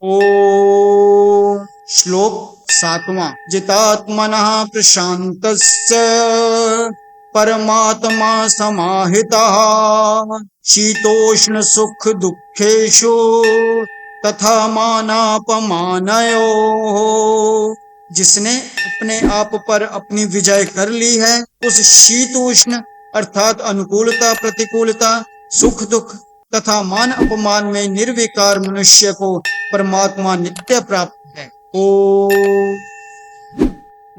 ओम। श्लोक 7वां। जितात्मनः प्रशान्तस्य परमात्मा समाहितः शीतोष्ण सुख दुखेषु तथा मानापमानयोः। जिसने अपने आप पर अपनी विजय कर ली है, उस शीतोष्ण अर्थात अनुकूलता प्रतिकूलता, सुख दुख तथा मान अपमान में निर्विकार मनुष्य को परमात्मा नित्य प्राप्त है। ओम।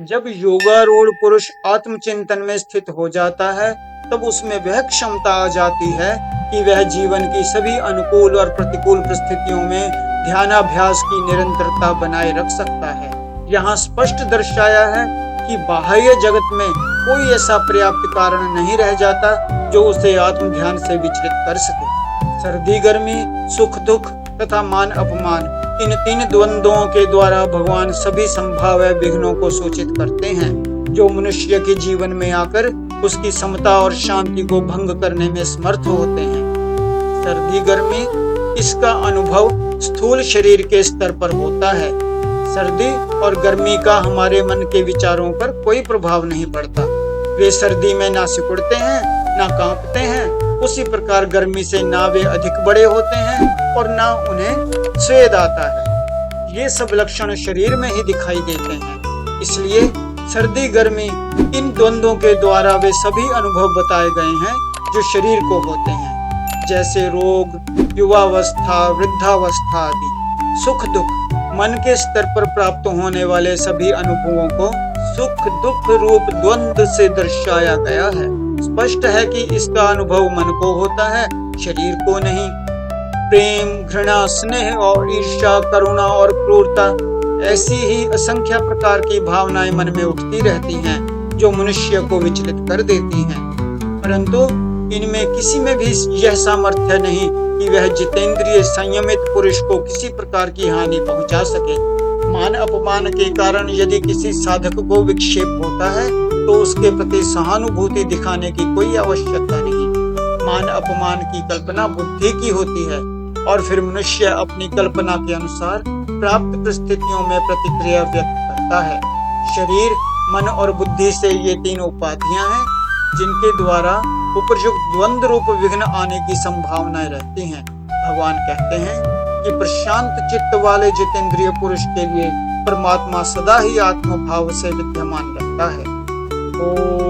जब योगारूढ़ पुरुष आत्मचिंतन में स्थित हो जाता है, तब उसमें वह क्षमता आ जाती है कि वह जीवन की सभी अनुकूल और प्रतिकूल परिस्थितियों में ध्यानाभ्यास की निरंतरता बनाए रख सकता है। यहाँ स्पष्ट दर्शाया है कि बाह्य जगत में कोई ऐसा पर्याप्त कारण नहीं रह जाता जो उसे आत्म ध्यान से विचलित कर सके। सर्दी गर्मी, सुख दुख तथा मान अपमान, इन तीन द्वंद्वों के द्वारा भगवान सभी संभाव्य विघ्नों को सूचित करते हैं, जो मनुष्य के जीवन में आकर उसकी समता और शांति को भंग करने में समर्थ होते हैं। सर्दी गर्मी, इसका अनुभव स्थूल शरीर के स्तर पर होता है। सर्दी और गर्मी का हमारे मन के विचारों पर कोई प्रभाव नहीं पड़ता। वे सर्दी में ना सिकुड़ते हैं, ना कांपते हैं। उसी प्रकार गर्मी से ना वे अधिक बड़े होते हैं और ना उन्हें स्वेद आता है। ये सब लक्षण शरीर में ही दिखाई देते हैं। इसलिए सर्दी गर्मी, इन द्वंद्वों के द्वारा वे सभी अनुभव बताए गए हैं जो शरीर को होते हैं, जैसे रोग, युवावस्था, वृद्धावस्था आदि। सुख दुख, मन के स्तर पर प्राप्त होने वाले सभी अनुभवों को सुख दुख रूप द्वंद्व से दर्शाया गया है। स्पष्ट है कि इसका अनुभव मन को होता है, शरीर को नहीं। प्रेम, घृणा, स्नेह और ईर्ष्या, करुणा और क्रूरता, ऐसी ही असंख्य प्रकार की भावनाएं मन में उठती रहती हैं, जो मनुष्य को विचलित कर देती हैं। परंतु इनमें किसी में भी यह सामर्थ्य नहीं कि वह जितेंद्रिय संयमित पुरुष को किसी प्रकार की हानि पहुंचा सके। मान अपमान के कारण यदि किसी साधक को विक्षेप होता है, तो उसके प्रति सहानुभूति दिखाने की कोई आवश्यकता नहीं। मान अपमान की कल्पना बुद्धि की होती है और फिर मनुष्य अपनी कल्पना के अनुसार प्राप्त परिस्थितियों में प्रतिक्रिया व्यक्त करता है। शरीर, मन और बुद्धि से ये तीन उपाधियां हैं, जिनके द्वारा उपयुक्त द्वंद्व रूप विघ्न आने की संभावनाएं रहती हैं। भगवान कहते हैं कि प्रशांत चित्त वाले जितेंद्रिय पुरुष के लिए परमात्मा सदा ही आत्मभाव से विद्यमान रहता है। ओम।